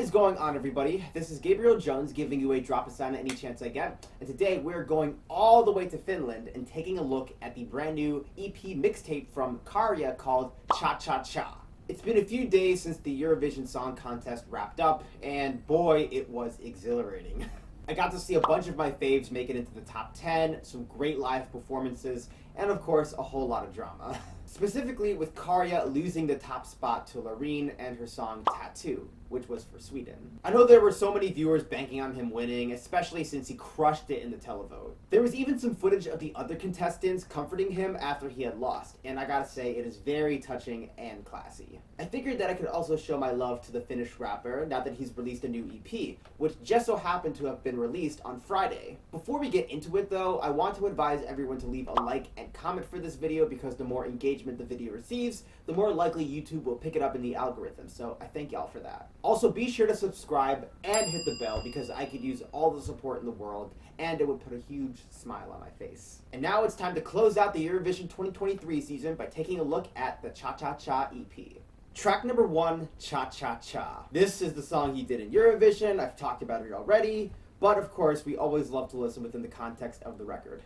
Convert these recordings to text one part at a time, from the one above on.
What is going on, everybody? This is Gabriel Jones giving you a drop a sign any chance I get. And today we're going all the way to Finland and taking a look at the brand new EP mixtape from Käärijä called Cha Cha Cha. It's been a few days since the Eurovision Song Contest wrapped up, and boy, it was exhilarating. I got to see a bunch of my faves make it into the top 10, some great live performances, and of course, a whole lot of drama. Specifically with Käärijä losing the top spot to Loreen and her song Tattoo, which was for Sweden. I know there were so many viewers banking on him winning, especially since he crushed it in the televote. There was even some footage of the other contestants comforting him after he had lost, and I gotta say, it is very touching and classy. I figured that I could also show my love to the Finnish rapper now that he's released a new EP, which just so happened to have been released on Friday. Before we get into it though, I want to advise everyone to leave a like and comment for this video because the more engagement the video receives, the more likely YouTube will pick it up in the algorithm, so I thank y'all for that. Also, be sure to subscribe and hit the bell because I could use all the support in the world and it would put a huge smile on my face. And now it's time to close out the Eurovision 2023 season by taking a look at the Cha Cha Cha EP. Track number 1, Cha Cha Cha. This is the song he did in Eurovision. I've talked about it already, but of course we always love to listen within the context of the record.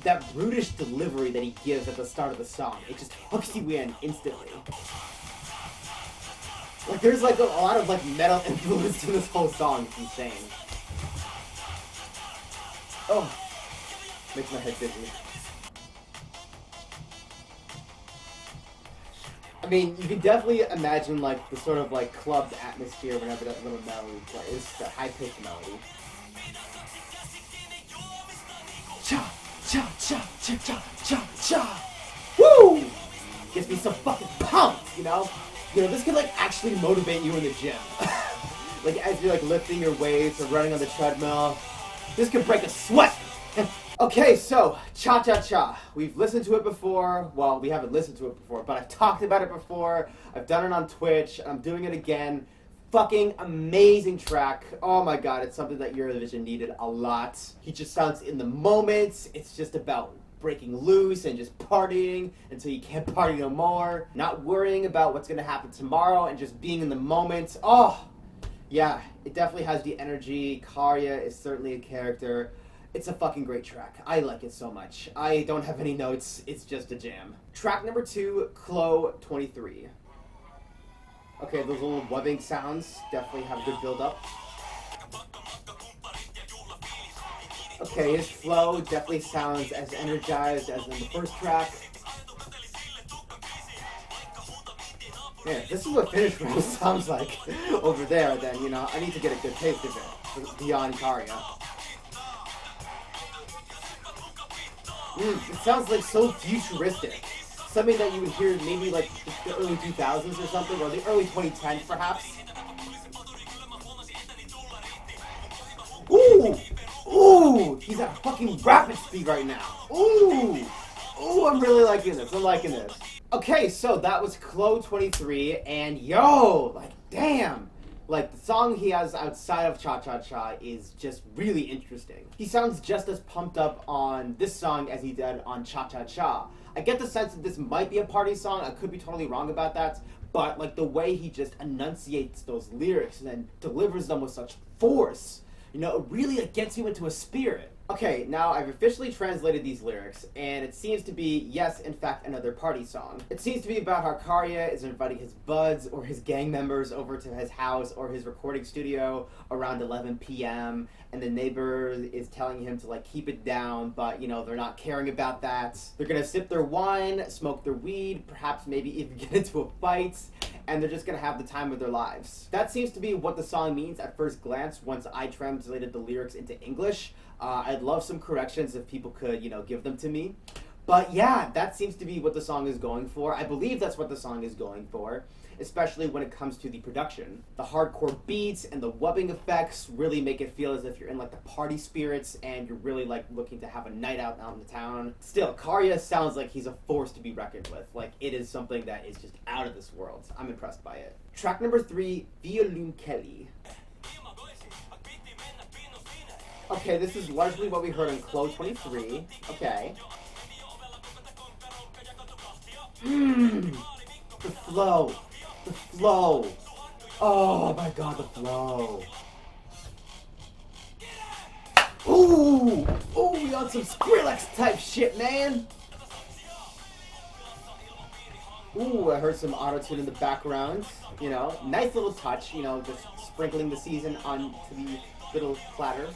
That brutish delivery that he gives at the start of the song, it just hooks you in instantly. Like there's like a lot of like metal influence in this whole song, it's insane. Oh, makes my head dizzy. I mean, you can definitely imagine like the sort of like clubbed atmosphere whenever that little melody plays, that high-pitched melody. Cha! Cha cha cha cha cha cha! Woo! Gets me so fucking pumped, you know? This could like actually motivate you in the gym. Like as you're like lifting your weights or running on the treadmill. This could break a sweat! Okay, so, Cha Cha Cha. We've listened to it before. Well, we haven't listened to it before, but I've talked about it before. I've done it on Twitch, and I'm doing it again. Fucking amazing track. Oh my god, it's something that Eurovision needed a lot. He just sounds in the moment. It's just about breaking loose and just partying until you can't party no more. Not worrying about what's gonna happen tomorrow and just being in the moment. Oh, yeah, it definitely has the energy. Käärijä is certainly a character. It's a fucking great track. I like it so much. I don't have any notes. It's just a jam. Track number 2, Klo 23. Okay, those little webbing sounds definitely have a good build-up. Okay, his flow definitely sounds as energized as in the first track. Man, if this is what Finnish rap sounds like over there, then, you know, I need to get a good taste of it beyond Käärijä. It sounds like so futuristic. Something that you would hear maybe like the early 2000s or something, or the early 2010s perhaps. Ooh! Ooh! He's at fucking rapid speed right now. Ooh! Ooh, I'm really liking this. I'm liking this. Okay, so that was Klo 23, and yo! Like, damn! Like, the song he has outside of Cha Cha Cha is just really interesting. He sounds just as pumped up on this song as he did on Cha Cha Cha. I get the sense that this might be a party song. I could be totally wrong about that. But, like, the way he just enunciates those lyrics and then delivers them with such force, you know, it really like, gets you into a spirit. Okay, now I've officially translated these lyrics, and it seems to be, yes, in fact, another party song. It seems to be about how Käärijä is inviting his buds or his gang members over to his house or his recording studio around 11 p.m., and the neighbor is telling him to, like, keep it down, but, you know, they're not caring about that. They're gonna sip their wine, smoke their weed, perhaps maybe even get into a fight, and they're just gonna have the time of their lives. That seems to be what the song means at first glance once I translated the lyrics into English. I'd love some corrections if people could, you know, give them to me. But yeah, that seems to be what the song is going for. I believe that's what the song is going for, especially when it comes to the production. The hardcore beats and the wubbing effects really make it feel as if you're in like the party spirits and you're really like looking to have a night out in the town. Still, Käärijä sounds like he's a force to be reckoned with. Like it is something that is just out of this world. I'm impressed by it. Track number 3, Violun Kelly. Okay, this is largely what we heard in Klo 23. Okay. The flow. The flow. Oh my god, the flow. Ooh! Ooh, we on some Skrillex type shit, man! Ooh, I heard some auto-tune in the background. You know, nice little touch, you know, just sprinkling the season onto the little platter.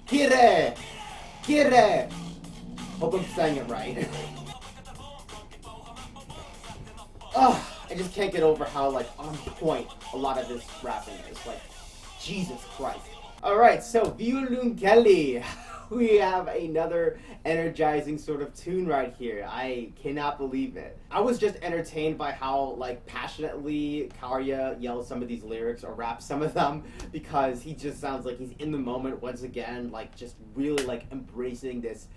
Käärijä! Käärijä! Hope I'm saying it right. Ugh, I just can't get over how, like, on point a lot of this rapping is. Like, Jesus Christ. Alright, so Violunkelly. We have another energizing sort of tune right here. I cannot believe it. I was just entertained by how, like, passionately Käärijä yells some of these lyrics or raps some of them, because he just sounds like he's in the moment once again, like, just really, like, embracing this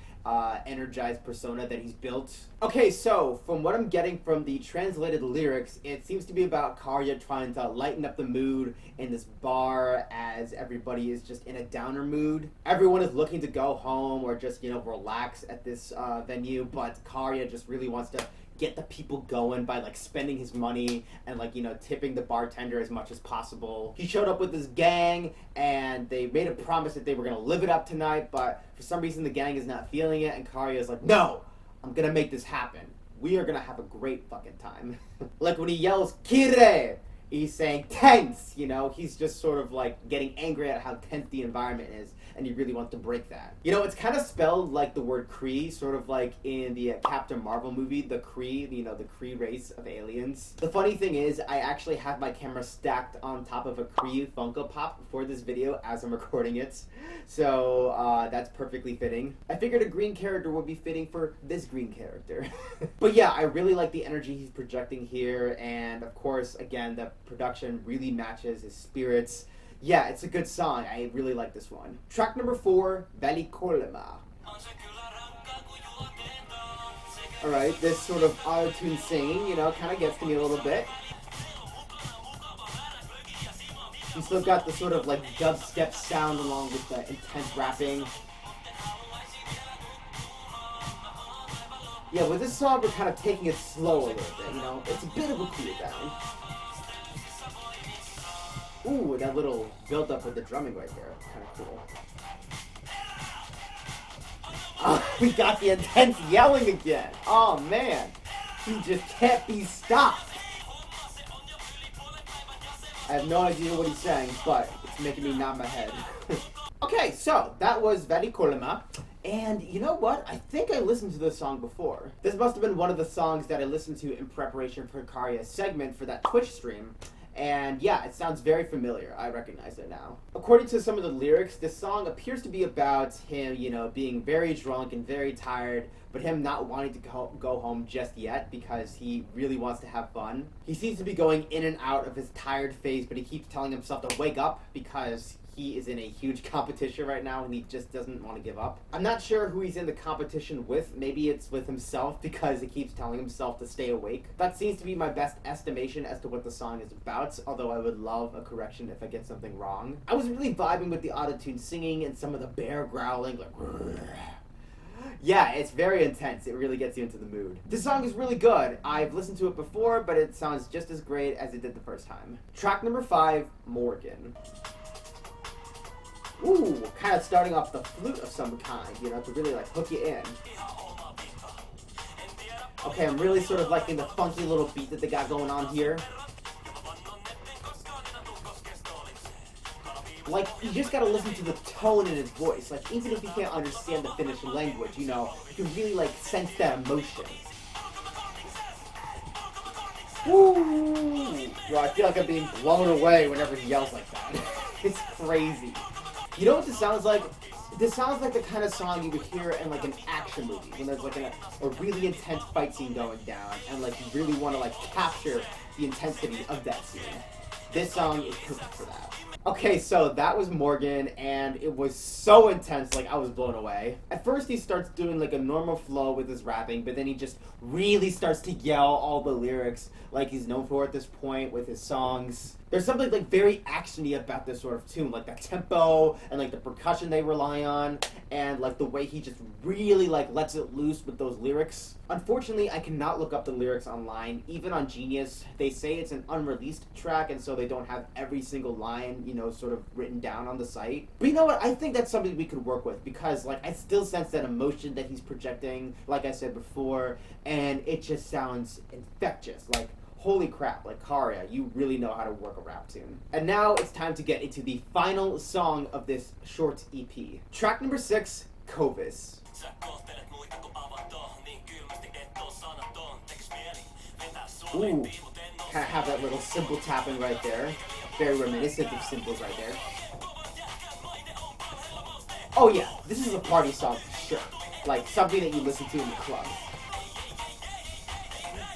energized persona that he's built. Okay, so from what I'm getting from the translated lyrics, it seems to be about Käärijä trying to lighten up the mood in this bar as everybody is just in a downer mood. Everyone is looking to go home or just, you know, relax at this venue, but Käärijä just really wants to get the people going by, like, spending his money and, like, you know, tipping the bartender as much as possible. He showed up with his gang and they made a promise that they were gonna live it up tonight, but for some reason the gang is not feeling it, and Käärijä is like, no, I'm gonna make this happen. We are gonna have a great fucking time. Like when he yells Käärijä, he's saying tense, you know, he's just sort of like getting angry at how tense the environment is, and he really wants to break that. You know, it's kind of spelled like the word Kree, sort of like in the Captain Marvel movie, the Kree, you know, the Kree race of aliens. The funny thing is, I actually have my camera stacked on top of a Kree Funko Pop for this video as I'm recording it, so that's perfectly fitting. I figured a green character would be fitting for this green character. But yeah, I really like the energy he's projecting here, and of course, again, the production really matches his spirits. Yeah, it's a good song. I really like this one. Track number 4, Välikolma. Alright, this sort of auto-tune singing, you know, kind of gets to me a little bit. You still got the sort of like dubstep sound along with the intense rapping. Yeah, with this song, we're kind of taking it slow a little bit, you know? It's a bit of a cool down. Ooh, that little build-up with the drumming right there. Kind of cool. We got the intense yelling again. Oh, man. He just can't be stopped. I have no idea what he's saying, but it's making me nod my head. Okay, so that was Välikolma. And you know what? I think I listened to this song before. This must have been one of the songs that I listened to in preparation for Käärijä's segment for that Twitch stream. And yeah, it sounds very familiar. I recognize it now. According to some of the lyrics, this song appears to be about him, you know, being very drunk and very tired, but him not wanting to go home just yet because he really wants to have fun. He seems to be going in and out of his tired phase, but he keeps telling himself to wake up because he is in a huge competition right now and he just doesn't want to give up. I'm not sure who he's in the competition with. Maybe it's with himself because he keeps telling himself to stay awake. That seems to be my best estimation as to what the song is about, although I would love a correction if I get something wrong. I was really vibing with the auto-tune singing and some of the bear growling, like yeah, it's very intense. It really gets you into the mood. This song is really good. I've listened to it before, but it sounds just as great as it did the first time. Track number 5, Morgan. Ooh, kind of starting off the flute of some kind, you know, to really like hook you in. Okay, I'm really sort of liking the funky little beat that they got going on here. Like, you just gotta listen to the tone in his voice. Like, even if you can't understand the Finnish language, you know, you can really, like, sense that emotion. Woo! Yo, I feel like I'm being blown away whenever he yells like that. It's crazy. You know what this sounds like? This sounds like the kind of song you would hear in, like, an action movie, when there's, like, a really intense fight scene going down, and, like, you really want to, like, capture the intensity of that scene. This song is perfect for that. Okay, so that was Morgan, and it was so intense, like, I was blown away. At first, he starts doing, like, a normal flow with his rapping, but then he just really starts to yell all the lyrics like he's known for at this point with his songs. There's something like very actiony about this sort of tune, like the tempo and like the percussion they rely on, and like the way he just really like lets it loose with those lyrics. Unfortunately, I cannot look up the lyrics online. Even on Genius, they say it's an unreleased track, and so they don't have every single line, you know, sort of written down on the site. But you know what? I think that's something we could work with, because like I still sense that emotion that he's projecting, like I said before, and it just sounds infectious. Like, holy crap, like Käärijä, you really know how to work a rap tune. And now it's time to get into the final song of this short EP. Track number 6, Kovis. Ooh, kind of have that little cymbal tapping right there. Very reminiscent of cymbals right there. Oh yeah, this is a party song for sure. Like something that you listen to in the club.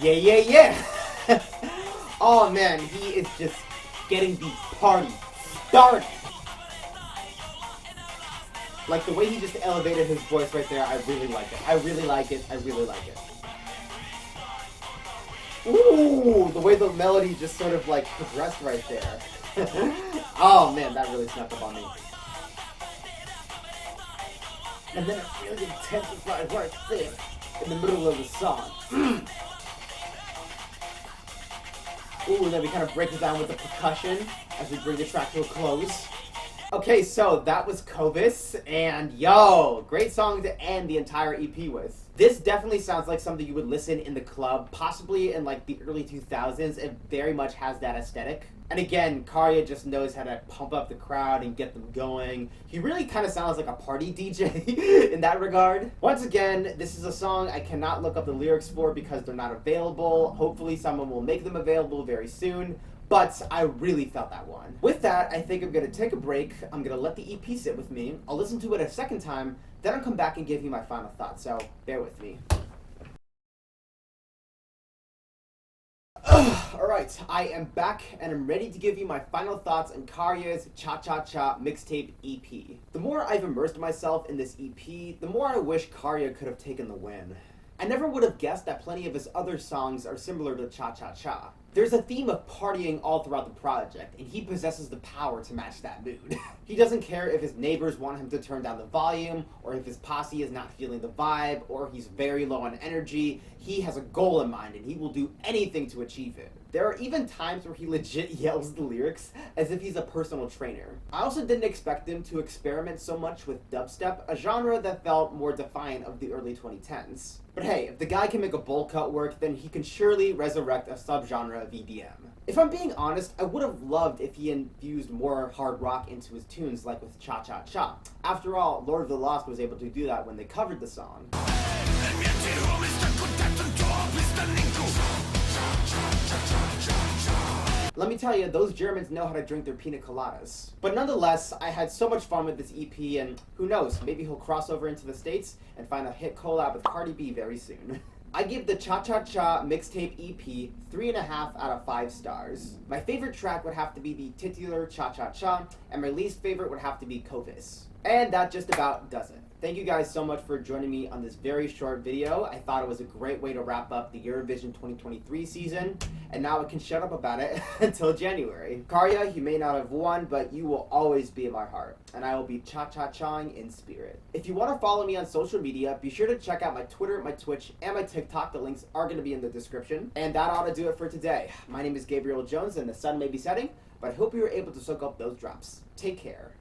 Yeah, yeah, yeah! Oh man, he is just getting the party started. Like the way he just elevated his voice right there, I really like it. I really like it. I really like it. Ooh, the way the melody just sort of like progressed right there. Oh man, that really snuck up on me. And then it really intensified right there in the middle of the song. Ooh, then we kind of break it down with the percussion as we bring the track to a close. Okay, so that was Kovis, and yo, great song to end the entire EP with. This definitely sounds like something you would listen in the club, possibly in like the early 2000s. It very much has that aesthetic. And again, Käärijä just knows how to pump up the crowd and get them going. He really kind of sounds like a party DJ in that regard. Once again, this is a song I cannot look up the lyrics for because they're not available. Hopefully someone will make them available very soon. But I really felt that one. With that, I think I'm going to take a break. I'm going to let the EP sit with me. I'll listen to it a second time, then I'll come back and give you my final thoughts. So bear with me. Alright, I am back and I'm ready to give you my final thoughts on Käärijä's Cha Cha Cha Mixtape EP. The more I've immersed myself in this EP, the more I wish Käärijä could have taken the win. I never would have guessed that plenty of his other songs are similar to Cha Cha Cha. There's a theme of partying all throughout the project, and he possesses the power to match that mood. He doesn't care if his neighbors want him to turn down the volume, or if his posse is not feeling the vibe, or he's very low on energy. He has a goal in mind, and he will do anything to achieve it. There are even times where he legit yells the lyrics as if he's a personal trainer. I also didn't expect him to experiment so much with dubstep, a genre that felt more defiant of the early 2010s. But hey, if the guy can make a bowl cut work, then he can surely resurrect a subgenre of EDM. If I'm being honest, I would have loved if he infused more hard rock into his tunes like with Cha Cha Cha. After all, Lord of the Lost was able to do that when they covered the song. Let me tell you, those Germans know how to drink their pina coladas. But nonetheless, I had so much fun with this EP, and who knows, maybe he'll cross over into the States and find a hit collab with Cardi B very soon. I give the Cha Cha Cha Mixtape EP 3.5 out of 5 stars. My favorite track would have to be the titular Cha Cha Cha, and my least favorite would have to be Kovis. And that just about does it. Thank you guys so much for joining me on this very short video. I thought it was a great way to wrap up the Eurovision 2023 season, and now I can shut up about it until January. Käärijä, you may not have won, but you will always be in my heart, and I will be cha-cha-chaing in spirit. If you want to follow me on social media, be sure to check out my Twitter, my Twitch, and my TikTok. The links are going to be in the description. And that ought to do it for today. My name is Gabriel Jones, and the sun may be setting, but I hope you were able to soak up those drops. Take care.